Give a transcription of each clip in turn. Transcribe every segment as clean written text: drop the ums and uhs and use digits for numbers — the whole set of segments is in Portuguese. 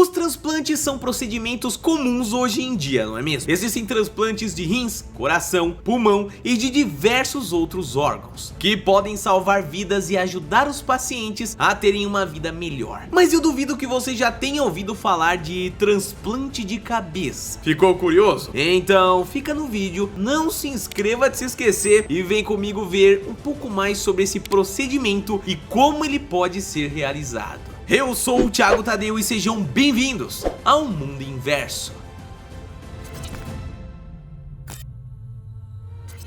Os transplantes são procedimentos comuns hoje em dia, não é mesmo? Existem transplantes de rins, coração, pulmão e de diversos outros órgãos, que podem salvar vidas e ajudar os pacientes a terem uma vida melhor. Mas eu duvido que você já tenha ouvido falar de transplante de cabeça. Ficou curioso? Então fica no vídeo, não se inscreva de se esquecer e vem comigo ver um pouco mais sobre esse procedimento e como ele pode ser realizado. Eu sou o Thiago Tadeu e sejam bem-vindos ao Mundo Inverso.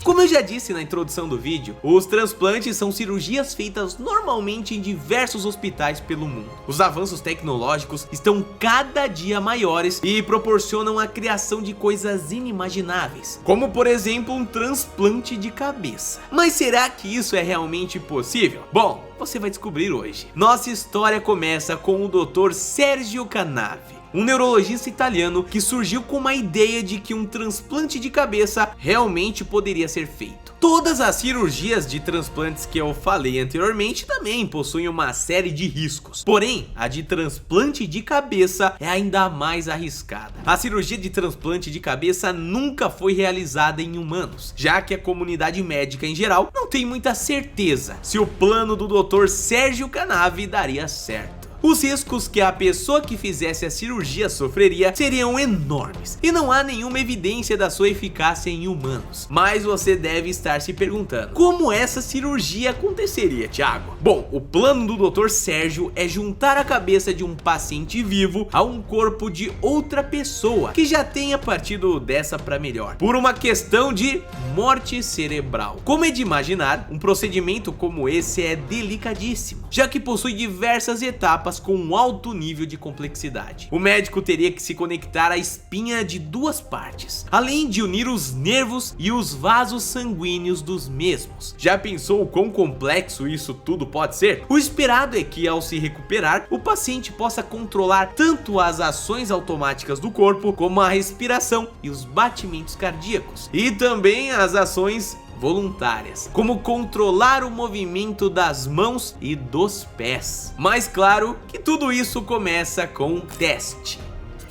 Como eu já disse na introdução do vídeo, os transplantes são cirurgias feitas normalmente em diversos hospitais pelo mundo. Os avanços tecnológicos estão cada dia maiores e proporcionam a criação de coisas inimagináveis, como por exemplo um transplante de cabeça. Mas será que isso é realmente possível? Bom, você vai descobrir hoje. Nossa história começa com o Dr. Sergio Canavi, um neurologista italiano que surgiu com uma ideia de que um transplante de cabeça realmente poderia ser feito. Todas as cirurgias de transplantes que eu falei anteriormente também possuem uma série de riscos, porém a de transplante de cabeça é ainda mais arriscada. A cirurgia de transplante de cabeça nunca foi realizada em humanos, já que a comunidade médica em geral não tem muita certeza se o plano do Dr. Sergio Canavi daria certo. Os riscos que a pessoa que fizesse a cirurgia sofreria seriam enormes e não há nenhuma evidência da sua eficácia em humanos. Mas você deve estar se perguntando, como essa cirurgia aconteceria, Thiago? Bom, o plano do Dr. Sérgio é juntar a cabeça de um paciente vivo a um corpo de outra pessoa que já tenha partido dessa para melhor, por uma questão de morte cerebral. Como é de imaginar, um procedimento como esse é delicadíssimo, já que possui diversas etapas com um alto nível de complexidade. O médico teria que se conectar à espinha de duas partes, além de unir os nervos e os vasos sanguíneos dos mesmos. Já pensou o quão complexo isso tudo pode ser? O esperado é que, ao se recuperar, o paciente possa controlar tanto as ações automáticas do corpo, como a respiração e os batimentos cardíacos, e também as ações voluntárias, como controlar o movimento das mãos e dos pés. Mas claro que tudo isso começa com um teste.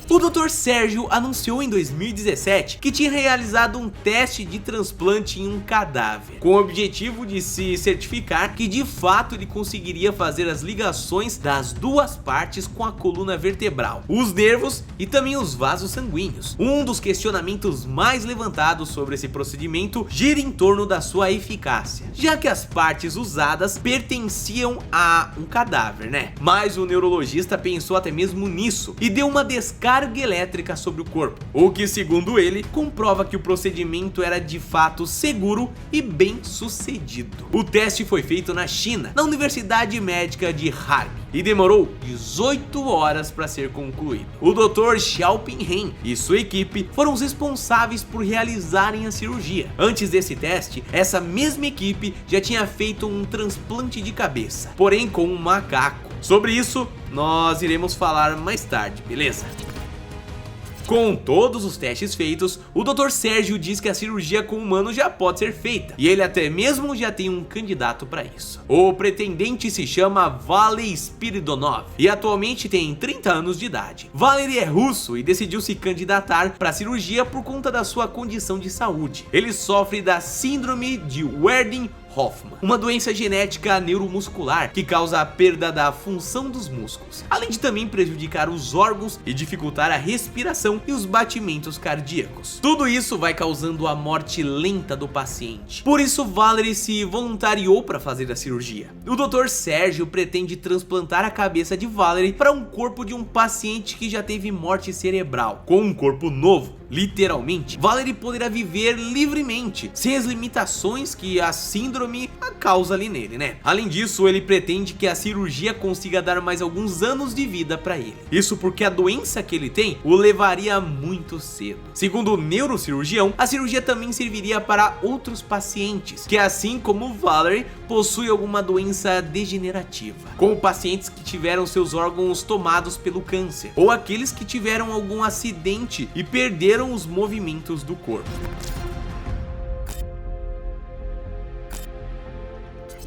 O Dr. Sérgio anunciou em 2017 que tinha realizado um teste de transplante em um cadáver, com o objetivo de se certificar que de fato ele conseguiria fazer as ligações das duas partes com a coluna vertebral, os nervos e também os vasos sanguíneos. Um dos questionamentos mais levantados sobre esse procedimento gira em torno da sua eficácia, já que as partes usadas pertenciam a um cadáver, né? Mas o neurologista pensou até mesmo nisso e deu uma descarga elétrica sobre o corpo, o que, segundo ele, comprova que o procedimento era de fato seguro e bem sucedido. O teste foi feito na China, na Universidade Médica de Harbin, e demorou 18 horas para ser concluído. O Dr. Xiaoping Ren e sua equipe foram os responsáveis por realizarem a cirurgia. Antes desse teste, essa mesma equipe já tinha feito um transplante de cabeça, porém com um macaco. Sobre isso, nós iremos falar mais tarde, beleza? Com todos os testes feitos, o Dr. Sérgio diz que a cirurgia com humanos já pode ser feita, e ele até mesmo já tem um candidato para isso. O pretendente se chama Valery Spiridonov e atualmente tem 30 anos de idade. Valery é russo e decidiu se candidatar para a cirurgia por conta da sua condição de saúde. Ele sofre da síndrome de Erdheim-Hoffmann, uma doença genética neuromuscular que causa a perda da função dos músculos, além de também prejudicar os órgãos e dificultar a respiração e os batimentos cardíacos. Tudo isso vai causando a morte lenta do paciente. Por isso, Valery se voluntariou para fazer a cirurgia. O Dr. Sérgio pretende transplantar a cabeça de Valery para um corpo de um paciente que já teve morte cerebral. Com um corpo novo, literalmente, Valery poderá viver livremente, sem as limitações que a síndrome causa ali nele, né? Além disso, ele pretende que a cirurgia consiga dar mais alguns anos de vida para ele. Isso porque a doença que ele tem o levaria muito cedo. Segundo o neurocirurgião, a cirurgia também serviria para outros pacientes que, assim como Valery, possuem alguma doença degenerativa, como pacientes que tiveram seus órgãos tomados pelo câncer, ou aqueles que tiveram algum acidente e perderam os movimentos do corpo.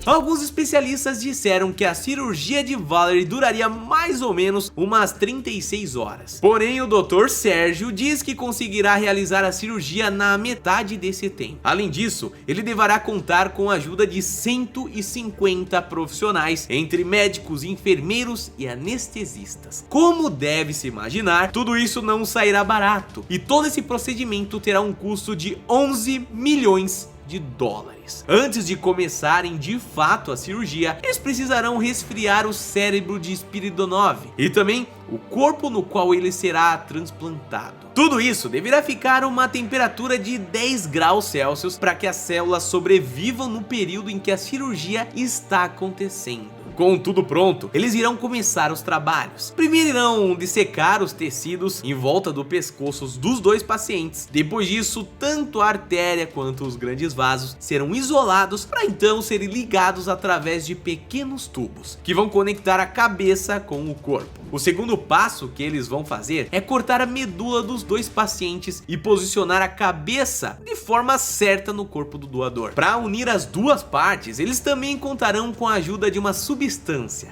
Alguns especialistas disseram que a cirurgia de Valerie duraria mais ou menos umas 36 horas. Porém, o Dr. Sérgio diz que conseguirá realizar a cirurgia na metade desse tempo. Além disso, ele deverá contar com a ajuda de 150 profissionais, entre médicos, enfermeiros e anestesistas. Como deve-se imaginar, tudo isso não sairá barato, e todo esse procedimento terá um custo de 11 milhões de dólares. Antes de começarem de fato a cirurgia, eles precisarão resfriar o cérebro de Spiridonov e também o corpo no qual ele será transplantado. Tudo isso deverá ficar a uma temperatura de 10 graus Celsius para que as células sobrevivam no período em que a cirurgia está acontecendo. Com tudo pronto, eles irão começar os trabalhos. Primeiro irão dissecar os tecidos em volta do pescoço dos dois pacientes. Depois disso, tanto a artéria quanto os grandes vasos serão isolados para então serem ligados através de pequenos tubos que vão conectar a cabeça com o corpo. O segundo passo que eles vão fazer é cortar a medula dos dois pacientes e posicionar a cabeça de forma certa no corpo do doador. Para unir as duas partes, eles também contarão com a ajuda de uma substância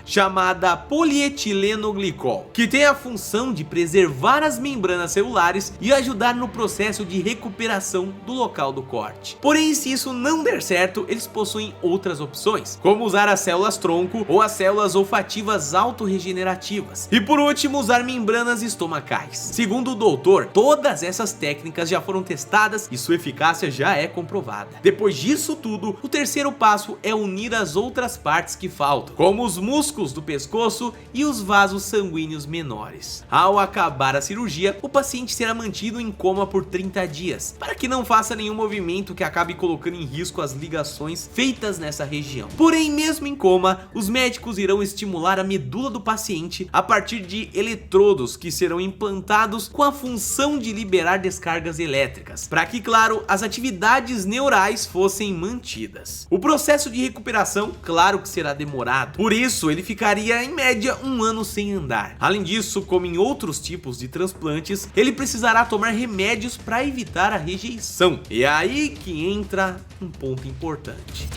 chamada polietileno-glicol, que tem a função de preservar as membranas celulares e ajudar no processo de recuperação do local do corte. Porém, se isso não der certo, eles possuem outras opções, como usar as células tronco ou as células olfativas autorregenerativas. E por último, usar membranas estomacais. Segundo o doutor, todas essas técnicas já foram testadas e sua eficácia já é comprovada. Depois disso tudo, o terceiro passo é unir as outras partes que faltam, como os músculos do pescoço e os vasos sanguíneos menores. Ao acabar a cirurgia, o paciente será mantido em coma por 30 dias, para que não faça nenhum movimento que acabe colocando em risco as ligações feitas nessa região. Porém, mesmo em coma, os médicos irão estimular a medula do paciente a partir de eletrodos que serão implantados com a função de liberar descargas elétricas, para que, claro, as atividades neurais fossem mantidas. O processo de recuperação, claro que será demorado, por isso ele ficaria em média 1 ano sem andar. Além disso, como em outros tipos de transplantes, ele precisará tomar remédios para evitar a rejeição. E é aí que entra um ponto importante.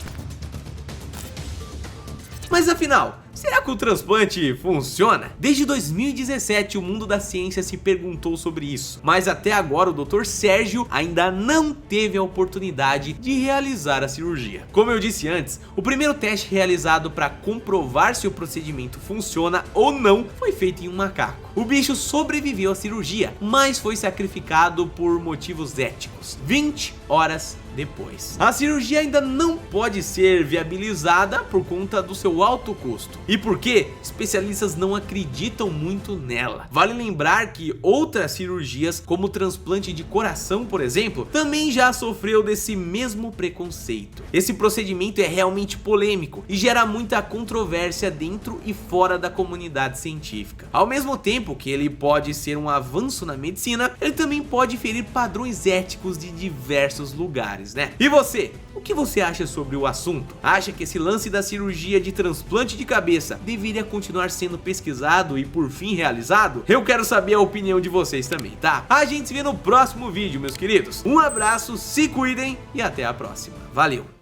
Mas afinal, será que o transplante funciona? Desde 2017 o mundo da ciência se perguntou sobre isso, mas até agora o Dr. Sérgio ainda não teve a oportunidade de realizar a cirurgia. Como eu disse antes, o primeiro teste realizado para comprovar se o procedimento funciona ou não foi feito em um macaco. O bicho sobreviveu à cirurgia, mas foi sacrificado por motivos éticos 20 horas depois. A cirurgia ainda não pode ser viabilizada por conta do seu alto custo e porque especialistas não acreditam muito nela. Vale lembrar que outras cirurgias, como o transplante de coração, por exemplo, também já sofreu desse mesmo preconceito. Esse procedimento é realmente polêmico e gera muita controvérsia dentro e fora da comunidade científica. Ao mesmo tempo que ele pode ser um avanço na medicina, ele também pode ferir padrões éticos de diversos lugares, né? E você? O que você acha sobre o assunto? Acha que esse lance da cirurgia de transplante de cabeça deveria continuar sendo pesquisado e por fim realizado? Eu quero saber a opinião de vocês também, tá? A gente se vê no próximo vídeo, meus queridos. Um abraço, se cuidem e até a próxima. Valeu!